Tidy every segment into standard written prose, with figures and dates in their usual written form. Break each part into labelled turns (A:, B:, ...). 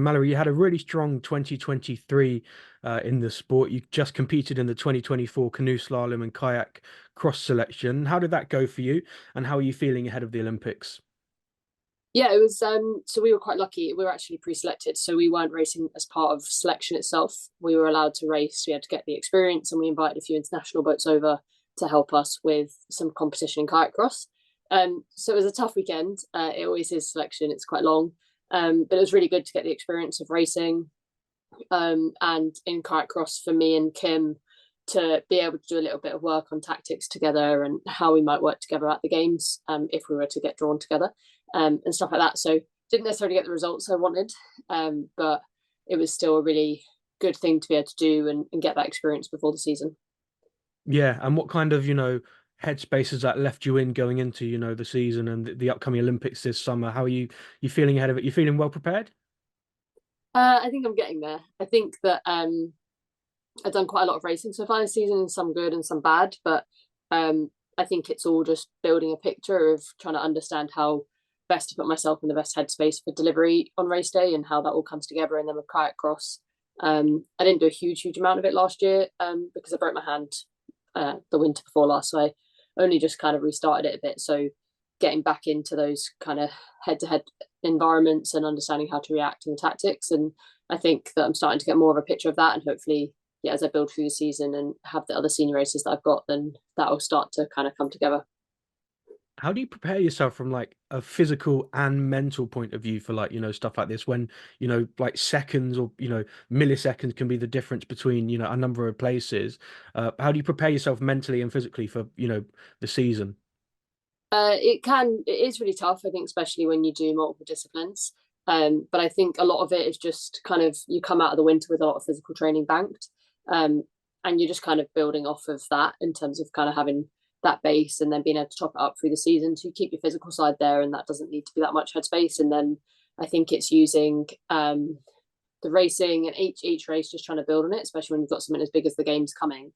A: Mallory, you had a really strong 2023 in the sport. You just competed in the 2024 canoe slalom and kayak cross selection. How did that go for you, and how are you feeling ahead of the Olympics?
B: Yeah, it was so we were quite lucky. We were actually pre-selected, so we weren't racing as part of selection itself. We were allowed to race. We had to get the experience, and we invited a few international boats over to help us with some competition in kayak cross. So it was a tough weekend. It always is selection. It's quite long. But it was really good to get the experience of racing. And in kayak cross for me and Kim to be able to do a little bit of work on tactics together and how we might work together at the games if we were to get drawn together and stuff like that. So didn't necessarily get the results I wanted, but it was still a really good thing to be able to do and get that experience before the season.
A: Yeah, and what kind of, headspace has that left you in going into, the season and the upcoming Olympics this summer? How are you feeling ahead of it? You feeling well prepared?
B: I think I'm getting there. I think that I've done quite a lot of racing so far this season, some good and some bad, but I think it's all just building a picture of trying to understand how best to put myself in the best headspace for delivery on race day and how that all comes together. And then with kayak cross, I didn't do a huge amount of it last year because I broke my hand the winter before last, so I only just kind of restarted it a bit. So getting back into those kind of head-to-head environments and understanding how to react and the tactics, and I think that I'm starting to get more of a picture of that, and hopefully yeah, as I build through the season and have the other senior races that I've got, then that will start to kind of come together.
A: How do you prepare yourself from like a physical and mental point of view for like, stuff like this when, like seconds or, milliseconds can be the difference between, a number of places. How do you prepare yourself mentally and physically for, the season?
B: It is really tough, I think, especially when you do multiple disciplines. But I think a lot of it is just kind of you come out of the winter with a lot of physical training banked, um, and you're just kind of building off of that in terms of kind of having that base and then being able to top it up through the season to keep your physical side there, and that doesn't need to be that much headspace. And then I think it's using the racing and each race just trying to build on it, especially when you've got something as big as the games coming.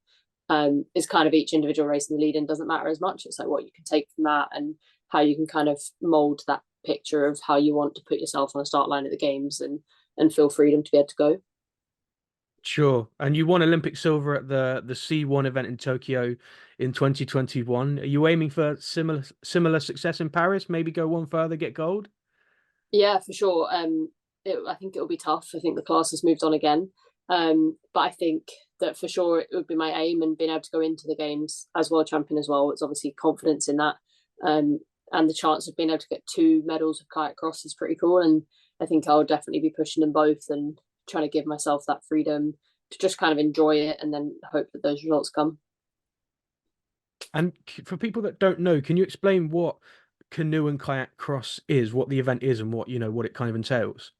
B: Is kind of each individual race in the lead in doesn't matter as much. It's like what you can take from that and how you can kind of mold that picture of how you want to put yourself on the start line at the games and feel freedom to be able to go.
A: Sure. And you won Olympic silver at the C1 event in Tokyo in 2021. Are you aiming for similar success in Paris? Maybe go one further, get gold?
B: Yeah, for sure. I think it'll be tough. I think the class has moved on again, but I think that for sure it would be my aim and being able to go into the games as world champion as well. It's obviously confidence in that, and the chance of being able to get two medals of kayak cross is pretty cool. And I think I'll definitely be pushing them both and trying to give myself that freedom to just kind of enjoy it and then hope that those results come.
A: And for people that don't know, can you explain what canoe and kayak cross is, what the event is, and what it kind of entails?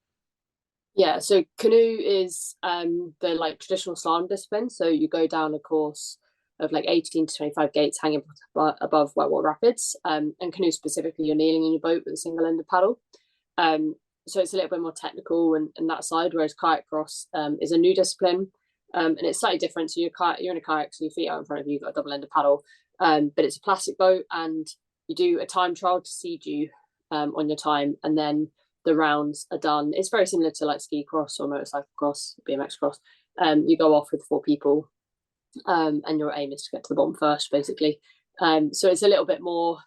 B: Yeah, so canoe is the like traditional slalom discipline. So you go down a course of like 18 to 25 gates hanging above whitewater rapids. And canoe specifically, you're kneeling in your boat with a single ended paddle. Um, so it's a little bit more technical and that side, whereas kayak cross is a new discipline. And it's slightly different. So you're in a kayak, so your feet out in front of you, you've got a double ended paddle. But it's a plastic boat, and you do a time trial to seed you on your time, and then the rounds are done. It's very similar to like ski cross or motorcycle cross, BMX cross. You go off with four people, and your aim is to get to the bottom first, basically. So it's a little bit more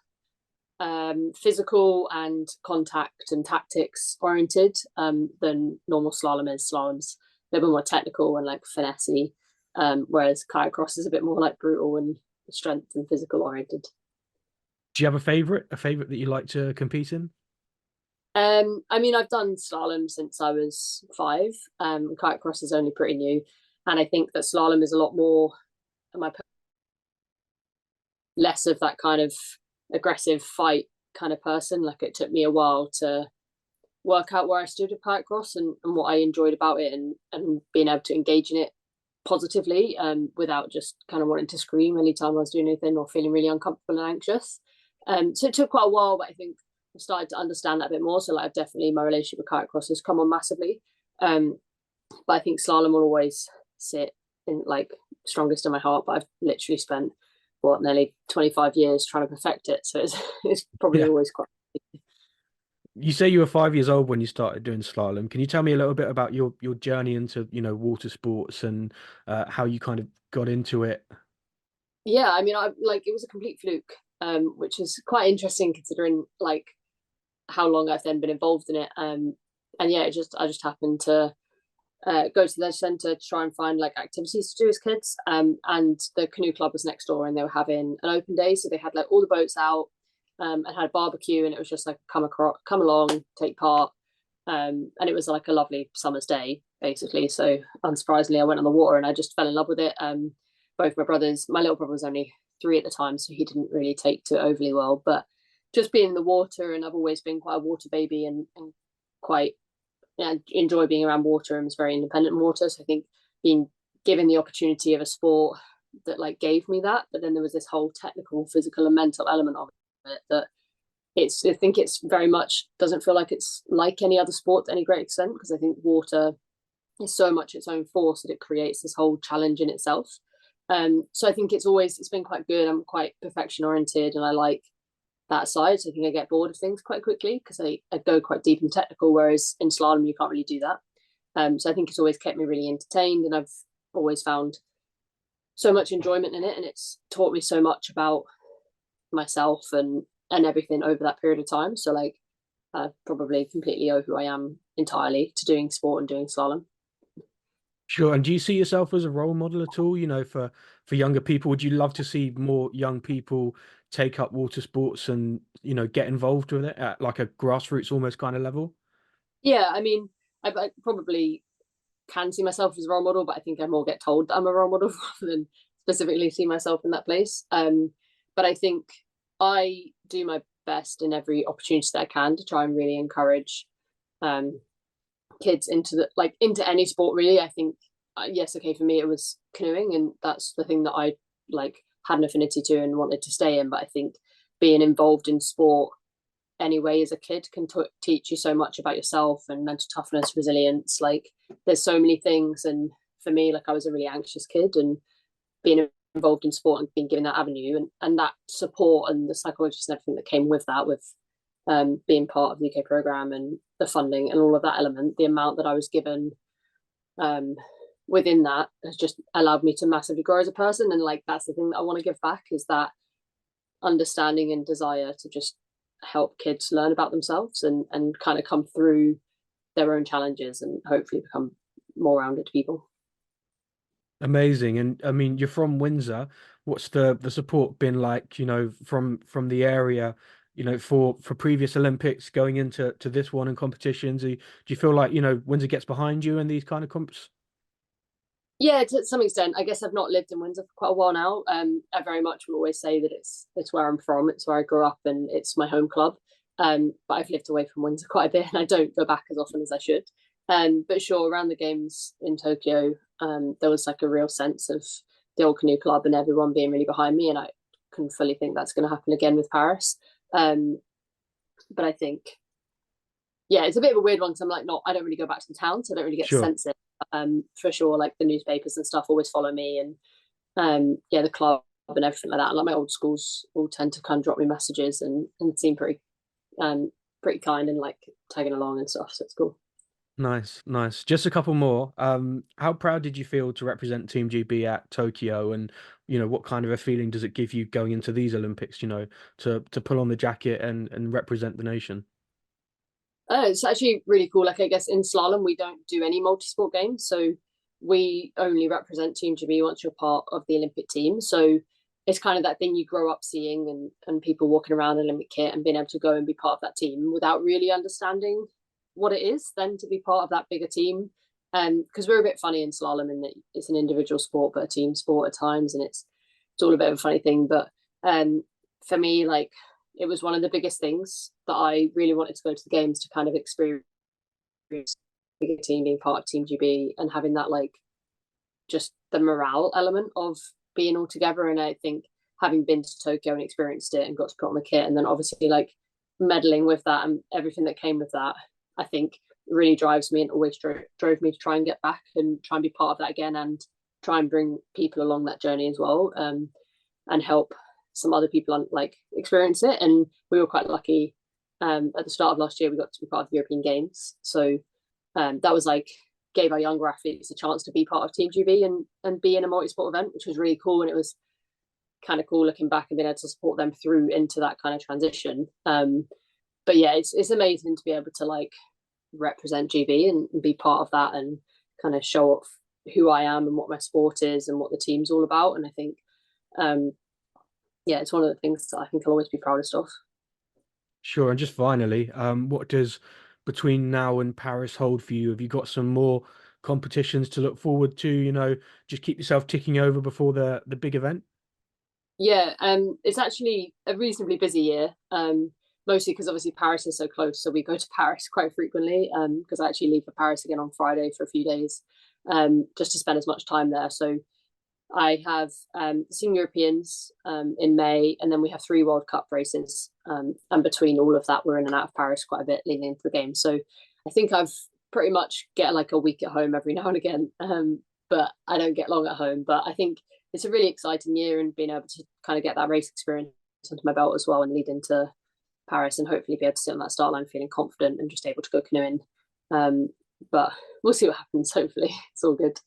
B: physical and contact and tactics oriented than normal slalom is. Slalom's a little bit more technical and like finessey, whereas kayak cross is a bit more like brutal and strength and physical oriented.
A: Do you have a favorite that you like to compete in?
B: I mean, I've done slalom since I was five. Kayak cross is only pretty new, and I think that slalom is a lot more my less of that kind of aggressive fight kind of person. Like it took me a while to work out where I stood with kayak cross and what I enjoyed about it and being able to engage in it positively without just kind of wanting to scream anytime I was doing anything or feeling really uncomfortable and anxious. So it took quite a while, but I think I started to understand that a bit more. So like I've definitely my relationship with kayak cross has come on massively. Um, but I think slalom will always sit in like strongest in my heart. But I've literally spent nearly 25 years trying to perfect it. So it's it's probably
A: Yeah.
B: always quite.
A: You say you were 5 years old when you started doing slalom. Can you tell me a little bit about your journey into, water sports and how you kind of got into it?
B: Yeah, I mean, I like it was a complete fluke, which is quite interesting considering like how long I've then been involved in it. And yeah, I just happened to go to the centre to try and find like activities to do as kids. And the canoe club was next door, and they were having an open day, so they had like all the boats out, and had a barbecue, and it was just like come along, take part. And it was like a lovely summer's day, basically. So unsurprisingly, I went on the water and I just fell in love with it. Both my brothers, my little brother was only 3 at the time, so he didn't really take to it overly well. But just being in the water, and I've always been quite a water baby, and quite enjoy being around water, and was very independent in water. So I think being given the opportunity of a sport that like gave me that, but then there was this whole technical, physical, and mental element of it that I think it's very much doesn't feel like it's like any other sport to any great extent, because I think water is so much its own force that it creates this whole challenge in itself. So I think it's been quite good. I'm quite perfection oriented, and I like that side. So I think I get bored of things quite quickly because I go quite deep and technical, whereas in slalom you can't really do that. So I think it's always kept me really entertained, and I've always found so much enjoyment in it, and it's taught me so much about myself and everything over that period of time. So like I probably completely owe who I am entirely to doing sport and doing slalom.
A: Sure. And do you see yourself as a role model at all, for younger people? Would you love to see more young people take up water sports and, get involved with it at like a grassroots almost kind of level?
B: Yeah, I mean, I probably can see myself as a role model, but I think I more get told that I'm a role model rather than specifically see myself in that place. But I think I do my best in every opportunity that I can to try and really encourage um, kids into into any sport. Really, I think yes, okay, for me it was canoeing, and that's the thing that I like had an affinity to and wanted to stay in. But I think being involved in sport anyway as a kid can teach you so much about yourself and mental toughness, resilience. Like there's so many things, and for me, like I was a really anxious kid, and being involved in sport and being given that avenue and that support and the psychologist and everything that came with that, with being part of the UK program and the funding and all of that element, the amount that I was given um, within that has just allowed me to massively grow as a person. And like that's the thing that I want to give back, is that understanding and desire to just help kids learn about themselves and kind of come through their own challenges and hopefully become more rounded people.
A: Amazing. And I mean, you're from Windsor. What's the support been like, from the area, for previous Olympics going into this one and competitions? Do you feel like, Windsor gets behind you in these kind of comps?
B: Yeah, to some extent. I guess I've not lived in Windsor for quite a while now. I very much will always say that it's where I'm from, it's where I grew up, and it's my home club. But I've lived away from Windsor quite a bit, and I don't go back as often as I should. But sure, around the games in Tokyo, there was like a real sense of the old canoe club and everyone being really behind me, and I can fully think that's going to happen again with Paris. Um, but I think yeah, it's a bit of a weird one because I'm like not I don't really go back to the town, so I don't really get to
A: Sure.
B: sense it. For sure, like the newspapers and stuff always follow me, and yeah, the club and everything like that. And like my old schools all tend to kind of drop me messages and seem pretty kind and like tagging along and stuff. So it's cool.
A: Nice, nice. Just a couple more. How proud did you feel to represent Team GB at Tokyo? And, what kind of a feeling does it give you going into these Olympics, to pull on the jacket and represent the nation?
B: It's actually really cool. Like I guess in slalom we don't do any multi-sport games, so we only represent Team GB once you're part of the Olympic team. So it's kind of that thing you grow up seeing, and people walking around in Olympic kit and being able to go and be part of that team without really understanding what it is then to be part of that bigger team. Because we're a bit funny in slalom in that it's an individual sport but a team sport at times, and it's all a bit of a funny thing. But for me, like it was one of the biggest things that I really wanted to go to the games to kind of experience bigger team, being part of Team GB and having that like just the morale element of being all together. And I think having been to Tokyo and experienced it and got to put on the kit, and then obviously like medaling with that and everything that came with that, I think really drives me and always drove me to try and get back and try and be part of that again, and try and bring people along that journey as well, and help some other people like experience it. And we were quite lucky at the start of last year, we got to be part of the European Games. So that was like gave our younger athletes a chance to be part of Team GB and be in a multi-sport event, which was really cool. And it was kind of cool looking back and being able to support them through into that kind of transition. But yeah, it's amazing to be able to like represent GB and be part of that and kind of show off who I am and what my sport is and what the team's all about. And I think, yeah, it's one of the things that I think I'll always be proudest of.
A: Sure. And just finally, what does between now and Paris hold for you? Have you got some more competitions to look forward to? Just keep yourself ticking over before the big event.
B: Yeah, it's actually a reasonably busy year. Mostly because obviously Paris is so close, so we go to Paris quite frequently. Because I actually leave for Paris again on Friday for a few days, just to spend as much time there. So I have Senior Europeans in May, and then we have 3 World Cup races. And between all of that, we're in and out of Paris quite a bit leading into the game. So I think I've pretty much get like a week at home every now and again. But I don't get long at home. But I think it's a really exciting year and being able to kind of get that race experience under my belt as well and lead into Paris and hopefully be able to sit on that start line feeling confident and just able to go canoeing. But we'll see what happens. Hopefully, it's all good.